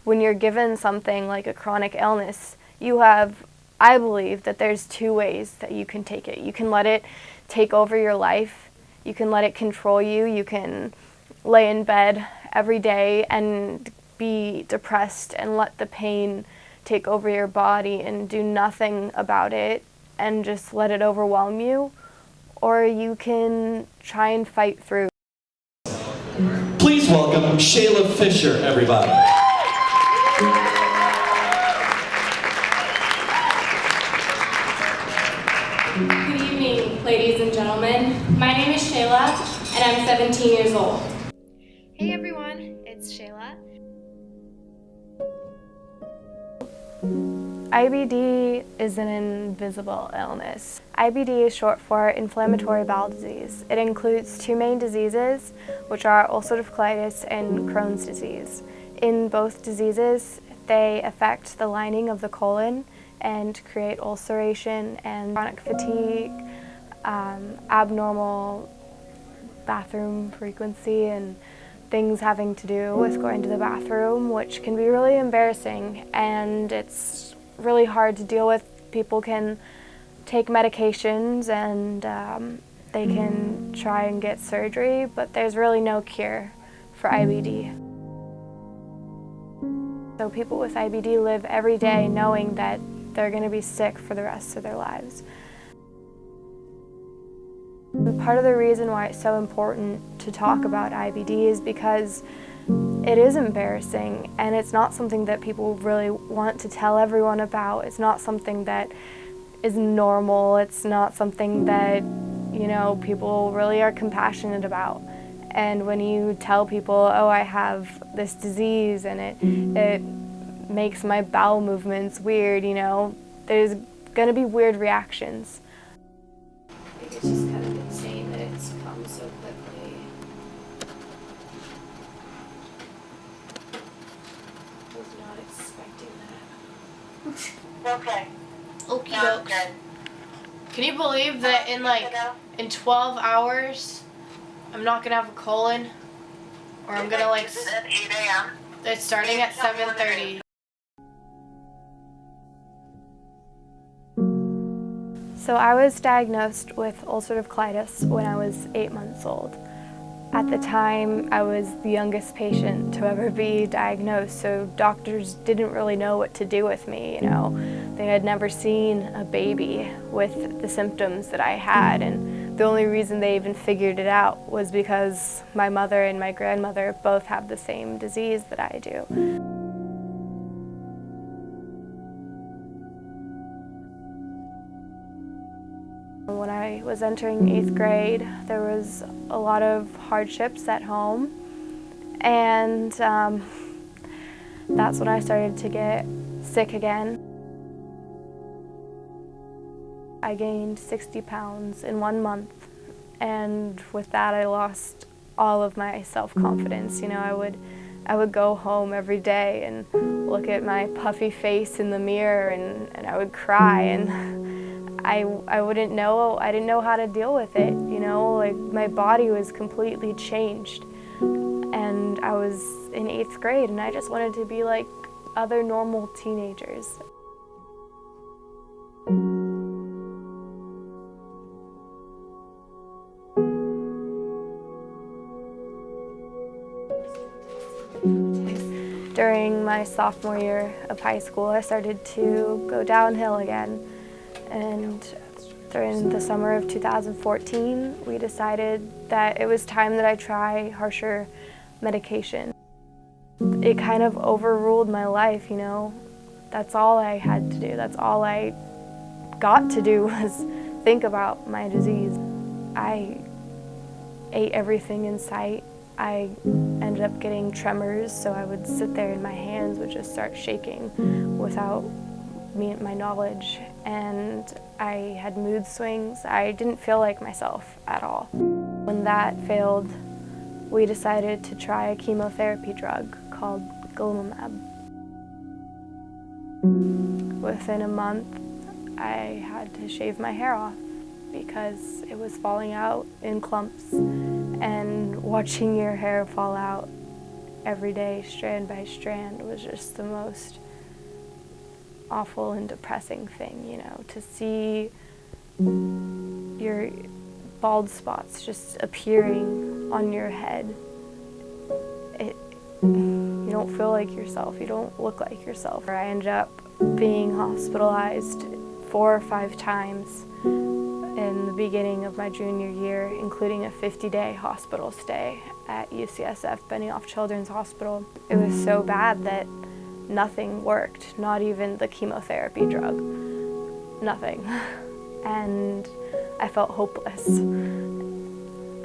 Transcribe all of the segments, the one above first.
when you're given something like a chronic illness, you have, I believe that there's two ways that you can take it. You can let it take over your life. You can let it control you. You can lay in bed every day and be depressed and let the pain take over your body and do nothing about it and just let it overwhelm you. Or you can try and fight through. Please welcome Chayla Fisher, everybody. Good evening, ladies and gentlemen. My name is Chayla, and I'm 17 years old. Hey everyone, it's Chayla. IBD is an invisible illness. IBD is short for inflammatory bowel disease. It includes two main diseases, which are ulcerative colitis and Crohn's disease. In both diseases, they affect the lining of the colon and create ulceration and chronic fatigue, abnormal bathroom frequency, and things having to do with going to the bathroom, which can be really embarrassing, and it's really hard to deal with. People can take medications and they can try and get surgery, but there's really no cure for IBD. So people with IBD live every day knowing that they're going to be sick for the rest of their lives. And part of the reason why it's so important to talk about IBD is because it is embarrassing, and it's not something that people really want to tell everyone about. It's not something that is normal. It's not something that, you know, people really are compassionate about. And when you tell people, oh, I have this disease and it makes my bowel movements weird, you know, there's going to be weird reactions. I think it's just kind of insane that it's come so quickly. I was not expecting that. Okay. Okie Sounds dokes. good. Can you believe that in 12 hours I'm not gonna have a colon? Or I'm gonna Is it at 8 a.m.? it's starting at 7:30. So I was diagnosed with ulcerative colitis when I was 8 months old. At the time, I was the youngest patient to ever be diagnosed, so doctors didn't really know what to do with me, you know. They had never seen a baby with the symptoms that I had, and the only reason they even figured it out was because my mother and my grandmother both have the same disease that I do. When I was entering 8th grade, there was a lot of hardships at home, and that's when I started to get sick again. I gained 60 pounds in 1 month, and with that I lost all of my self-confidence. You know, I would go home every day and look at my puffy face in the mirror, and I would cry, and I didn't know how to deal with it, you know, like my body was completely changed, and I was in 8th grade and I just wanted to be like other normal teenagers. During my sophomore year of high school, I started to go downhill again. And during the summer of 2014, we decided that it was time that I try harsher medication. It kind of overruled my life, you know. That's all I had to do. That's all I got to do was think about my disease. I ate everything in sight. I ended up getting tremors, so I would sit there and my hands would just start shaking without my knowledge, and I had mood swings. I didn't feel like myself at all. When that failed, we decided to try a chemotherapy drug called golimumab. Within a month, I had to shave my hair off because it was falling out in clumps, and watching your hair fall out every day, strand by strand, was just the most awful and depressing thing, you know, to see your bald spots just appearing on your head. You don't feel like yourself, you don't look like yourself. I ended up being hospitalized 4 or 5 times in the beginning of my junior year, including a 50-day hospital stay at UCSF Benioff Children's Hospital. It was so bad that nothing worked, not even the chemotherapy drug, nothing. And I felt hopeless.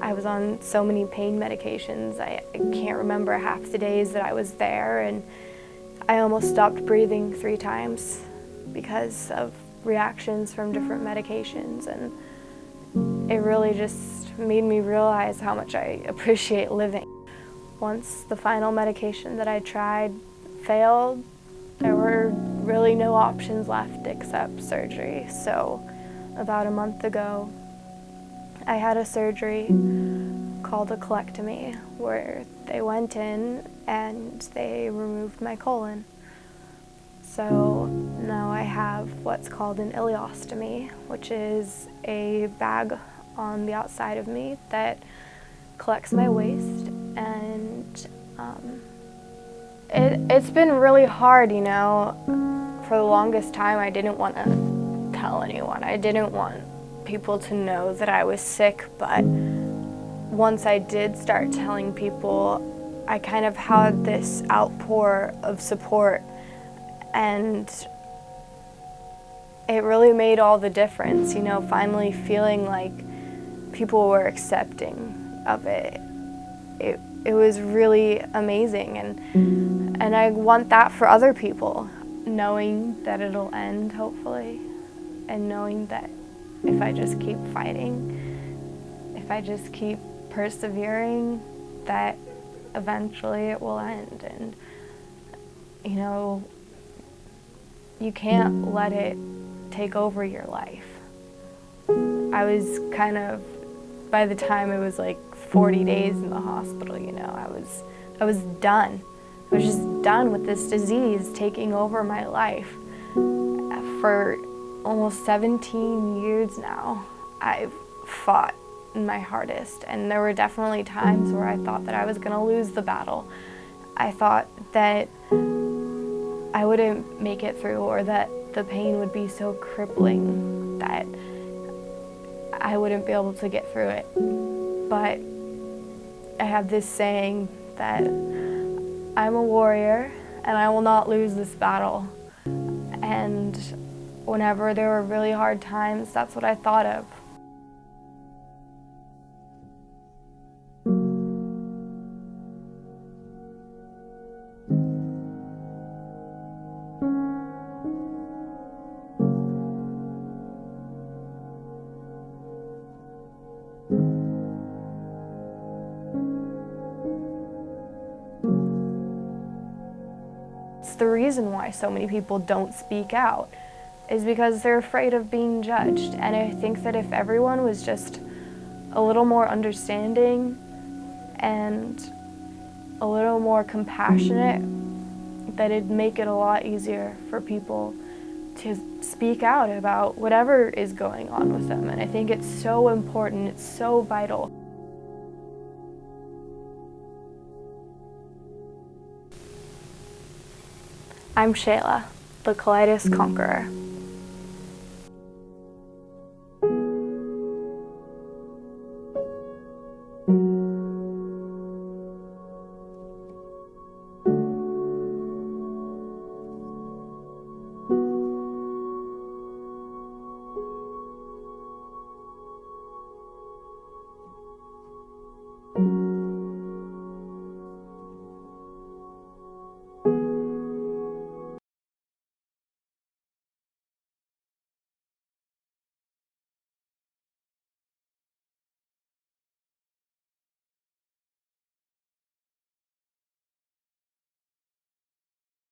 I was on so many pain medications. I can't remember half the days that I was there, and I almost stopped breathing 3 times because of reactions from different medications, and it really just made me realize how much I appreciate living. Once the final medication that I tried failed, there were really no options left except surgery. So about a month ago, I had a surgery called a colectomy, where they went in and they removed my colon. So now I have what's called an ileostomy, which is a bag on the outside of me that collects my waste, and it's been really hard, you know. For the longest time, I didn't want to tell anyone. I didn't want people to know that I was sick, but once I did start telling people, I kind of had this outpour of support, and it really made all the difference, you know, finally feeling like people were accepting of it. It was really amazing, and I want that for other people, knowing that it'll end, hopefully, and knowing that if I just keep fighting, if I just keep persevering, that eventually it will end. And, you know, you can't let it take over your life. I was kind of, by the time it was like 40 days in the hospital, you know, I was done. I was just done with this disease taking over my life. For almost 17 years now, I've fought my hardest, and there were definitely times where I thought that I was going to lose the battle. I thought that I wouldn't make it through, or that the pain would be so crippling that I wouldn't be able to get through it. But I have this saying that I'm a warrior and I will not lose this battle. And whenever there were really hard times, that's what I thought of. It's the reason why so many people don't speak out, is because they're afraid of being judged. And I think that if everyone was just a little more understanding and a little more compassionate, that it'd make it a lot easier for people to speak out about whatever is going on with them. And I think it's so important, it's so vital. I'm Chayla, the Colitis Conqueror.